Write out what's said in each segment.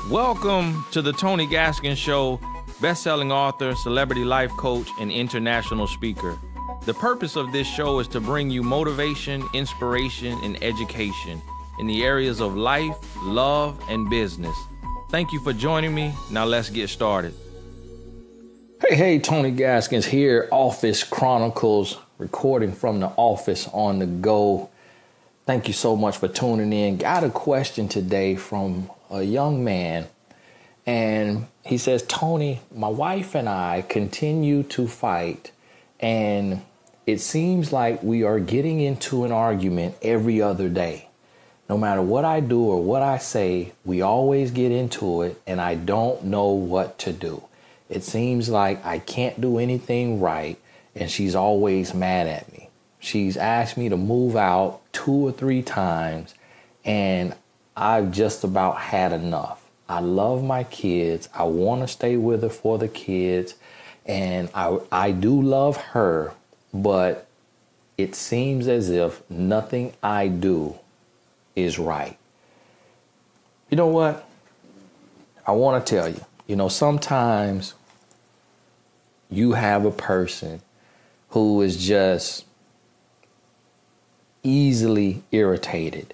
Welcome to the Tony Gaskins Show, best-selling author, celebrity life coach, and international speaker. The purpose of this show is to bring you motivation, inspiration, and education in the areas of life, love, and business. Thank you for joining me. Now let's get started. Hey, Tony Gaskins here, Office Chronicles, recording from the office on the go. Thank you so much for tuning in. Got a question today from a young man, and he says, Tony, my wife and I continue to fight, and it seems like we are getting into an argument every other day. No matter what I do or what I say, we always get into it, and I don't know what to do. It seems like I can't do anything right, and she's always mad at me. She's asked me to move out 2 or 3 times, and I've just about had enough. I love my kids. I want to stay with her for the kids, and I do love her, but it seems as if nothing I do is right. You know what? I want to tell you, sometimes you have a person who is just easily irritated.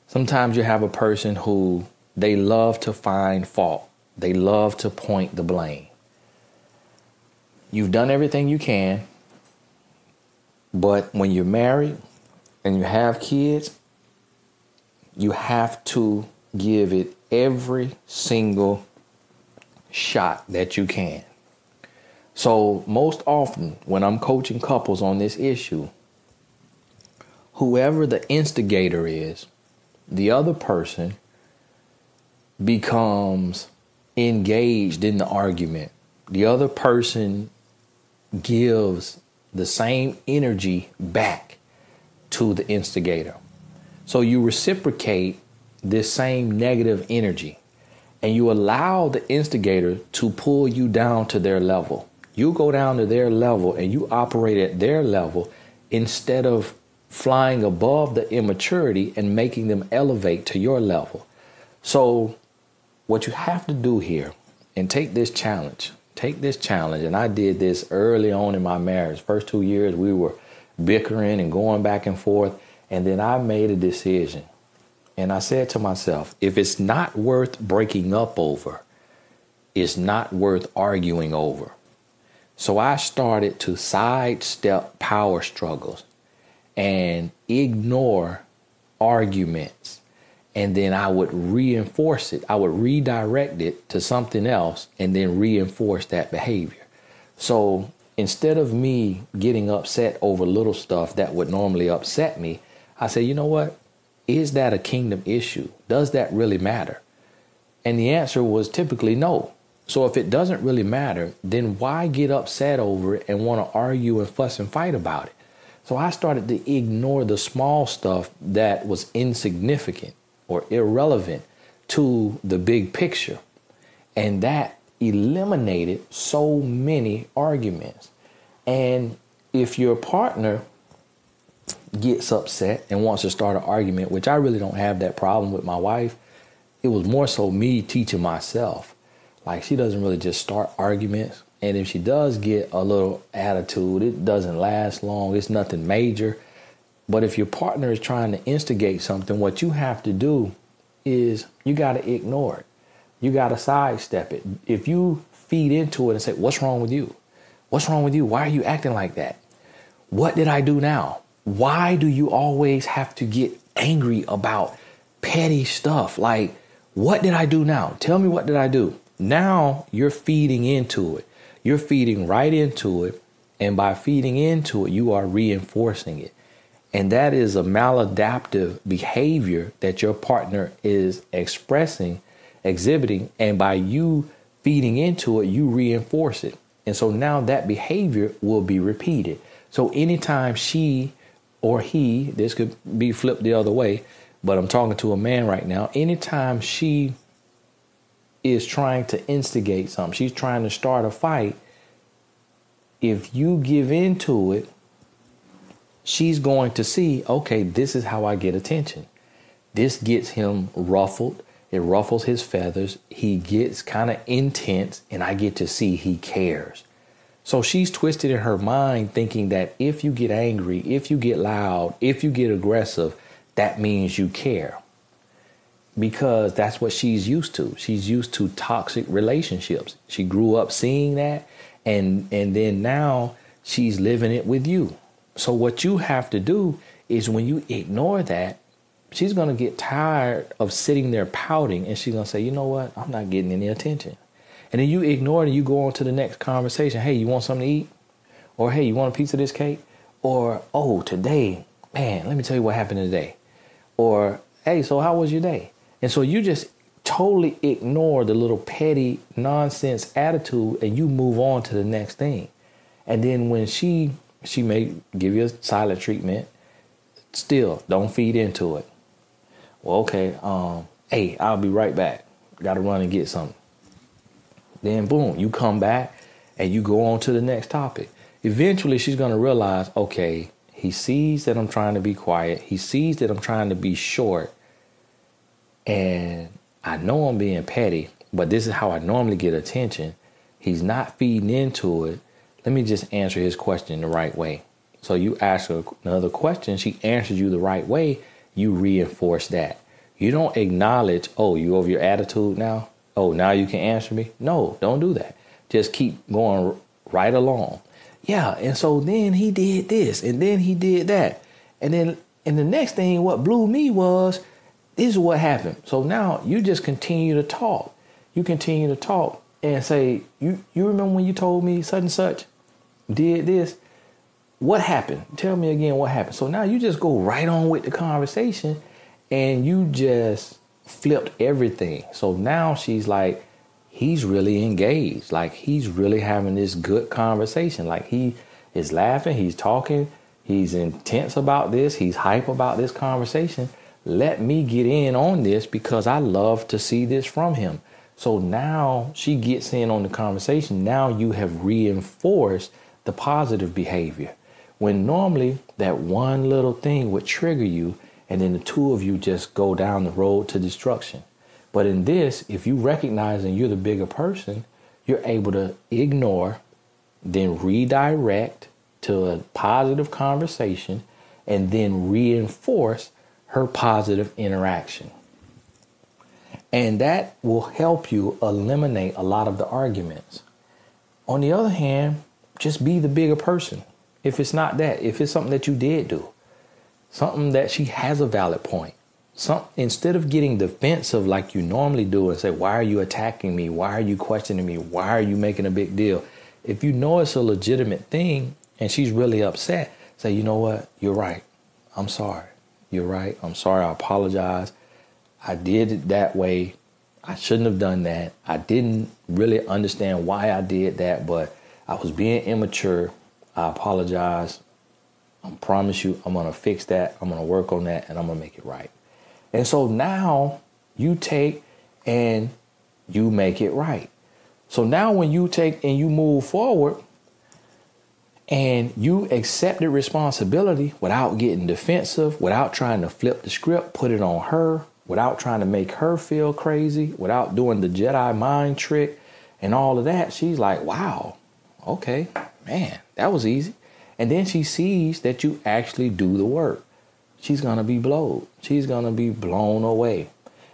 Sometimes you have a person who they love to find fault. They love to point the blame. You've done everything you can, but when you're married and you have kids, you have to give it every single shot that you can. So most often when I'm coaching couples on this issue, whoever the instigator is, the other person becomes engaged in the argument. The other person gives the same energy back to the instigator. So you reciprocate this same negative energy, and you allow the instigator to pull you down to their level. You go down to their level and you operate at their level instead of flying above the immaturity and making them elevate to your level. So what you have to do here, and take this challenge, and I did this early on in my marriage. First 2 years, we were bickering and going back and forth. And then I made a decision. And I said to myself, if it's not worth breaking up over, it's not worth arguing over. So I started to sidestep power struggles and ignore arguments. And then I would reinforce it. I would redirect it to something else and then reinforce that behavior. So instead of me getting upset over little stuff that would normally upset me, I say, you know what? Is that a kingdom issue? Does that really matter? And the answer was typically no. So if it doesn't really matter, then why get upset over it and want to argue and fuss and fight about it? So I started to ignore the small stuff that was insignificant or irrelevant to the big picture. And that eliminated so many arguments. And if your partner gets upset and wants to start an argument, which I really don't have that problem with my wife, it was more so me teaching myself. Like, she doesn't really just start arguments. And if she does get a little attitude, it doesn't last long. It's nothing major. But if your partner is trying to instigate something, what you have to do is you got to ignore it. You got to sidestep it. If you feed into it and say, what's wrong with you? What's wrong with you? Why are you acting like that? What did I do now? Why do you always have to get angry about petty stuff? Like, what did I do now? Tell me, what did I do? Now you're feeding into it. You're feeding right into it. And by feeding into it, you are reinforcing it. And that is a maladaptive behavior that your partner is exhibiting. And by you feeding into it, you reinforce it. And so now that behavior will be repeated. So anytime she or he, this could be flipped the other way, but I'm talking to a man right now. Anytime she is trying to instigate something, she's trying to start a fight, if you give into it, she's going to see, okay, this is how I get attention. This gets him ruffled. It ruffles his feathers. He gets kind of intense, and I get to see he cares. So she's twisted in her mind thinking that if you get angry, if you get loud, if you get aggressive, that means you care. Because that's what she's used to. She's used to toxic relationships. She grew up seeing that, and then now she's living it with you. So what you have to do is when you ignore that, she's going to get tired of sitting there pouting, and she's going to say, you know what, I'm not getting any attention. And then you ignore it and you go on to the next conversation. Hey, you want something to eat? Or, hey, you want a piece of this cake? Or, oh, today, man, let me tell you what happened today. Or, hey, so how was your day? And so you just totally ignore the little petty nonsense attitude and you move on to the next thing. And then when she may give you a silent treatment, still don't feed into it. Well, okay, hey, I'll be right back. Got to run and get something. Then boom, you come back and you go on to the next topic. Eventually, she's going to realize, okay, he sees that I'm trying to be quiet. He sees that I'm trying to be short. And I know I'm being petty, but this is how I normally get attention. He's not feeding into it. Let me just answer his question the right way. So you ask her another question. She answers you the right way. You reinforce that. You don't acknowledge, oh, you over your attitude now? Oh, now you can answer me? No, don't do that. Just keep going right along. Yeah, and so then he did this, and then he did that. And then and the next thing, what blew me was, this is what happened. So now you just continue to talk. You continue to talk and say, you remember when you told me such and such did this? What happened? Tell me again what happened. So now you just go right on with the conversation and you just flipped everything. So now she's like, he's really engaged. Like he's really having this good conversation. Like he is laughing. He's talking. He's intense about this. He's hype about this conversation. Let me get in on this because I love to see this from him. So now she gets in on the conversation. Now you have reinforced the positive behavior. When normally that one little thing would trigger you and then the two of you just go down the road to destruction. But in this, if you recognize and you're the bigger person, you're able to ignore, then redirect to a positive conversation and then reinforce her positive interaction. And that will help you eliminate a lot of the arguments. On the other hand, just be the bigger person. If it's not that, if it's something that you did do, something that she has a valid point, instead of getting defensive like you normally do and say, why are you attacking me? Why are you questioning me? Why are you making a big deal? If you know it's a legitimate thing and she's really upset, say, you know what? You're right. I'm sorry. You're right. I'm sorry. I apologize. I did it that way. I shouldn't have done that. I didn't really understand why I did that, but I was being immature. I apologize. I promise you I'm going to fix that. I'm going to work on that and I'm going to make it right. And so now you take and you make it right. So now when you take and you move forward and you accept the responsibility without getting defensive, without trying to flip the script, put it on her, without trying to make her feel crazy, without doing the Jedi mind trick and all of that, she's like, wow, okay, man, that was easy. And then she sees that you actually do the work. She's going to be blown. She's going to be blown away.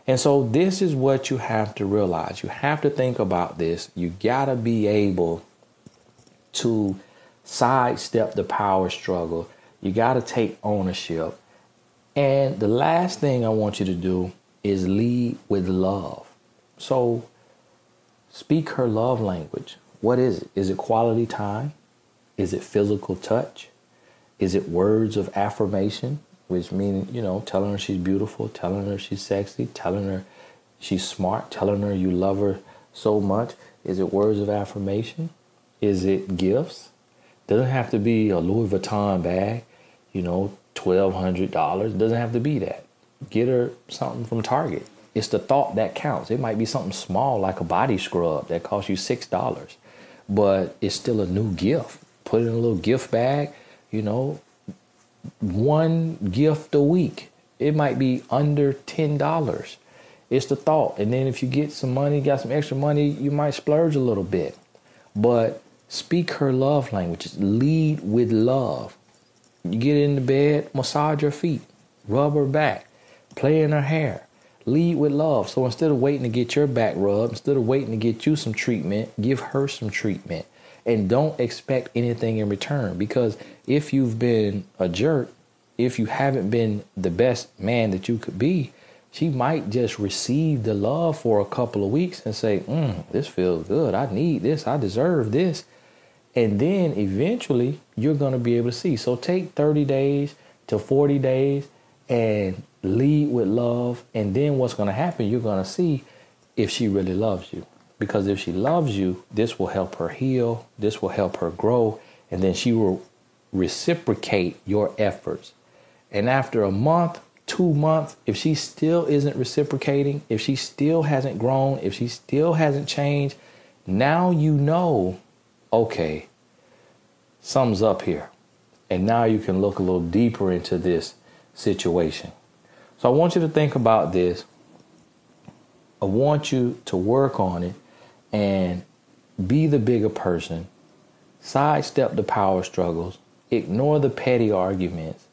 And so this is what you have to realize. You have to think about this. You got to be able to sidestep the power struggle. You got to take ownership. And the last thing I want you to do is lead with love. So speak her love language. What is it? Is it quality time? Is it physical touch? Is it words of affirmation, which mean, telling her she's beautiful, telling her she's sexy, telling her she's smart, telling her you love her so much? Is it words of affirmation? Is it gifts? Doesn't have to be a Louis Vuitton bag, $1,200. Doesn't have to be that. Get her something from Target. It's the thought that counts. It might be something small like a body scrub that costs you $6, but it's still a new gift. Put it in a little gift bag, one gift a week. It might be under $10. It's the thought. And then if you get some money, got some extra money, you might splurge a little bit. But speak her love languages. Lead with love. You get in the bed, massage her feet, rub her back, play in her hair. Lead with love. So instead of waiting to get your back rubbed, instead of waiting to get you some treatment, give her some treatment. And don't expect anything in return. Because if you've been a jerk, if you haven't been the best man that you could be, she might just receive the love for a couple of weeks and say, this feels good. I need this. I deserve this. And then eventually you're going to be able to see. So take 30 days to 40 days and lead with love. And then what's going to happen, you're going to see if she really loves you. Because if she loves you, this will help her heal. This will help her grow. And then she will reciprocate your efforts. And after a month, 2 months, if she still isn't reciprocating, if she still hasn't grown, if she still hasn't changed, now you know, okay, something's up here. And now you can look a little deeper into this situation. So I want you to think about this. I want you to work on it and be the bigger person. Sidestep the power struggles. Ignore the petty arguments.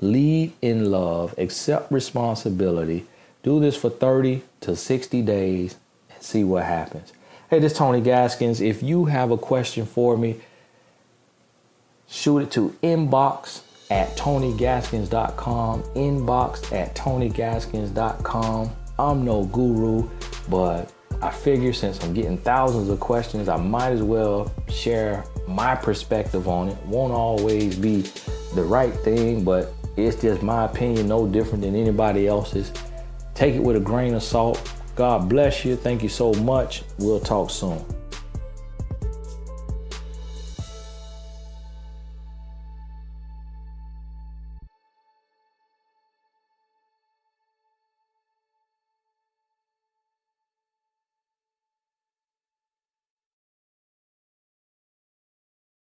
Lead in love, accept responsibility. Do this for 30 to 60 days and see what happens. Hey, this is Tony Gaskins. If you have a question for me, shoot it to inbox@TonyGaskins.com. Inbox@TonyGaskins.com. I'm no guru, but I figure since I'm getting thousands of questions, I might as well share my perspective on it. Won't always be the right thing, but it's just my opinion, no different than anybody else's. Take it with a grain of salt. God bless you. Thank you so much. We'll talk soon.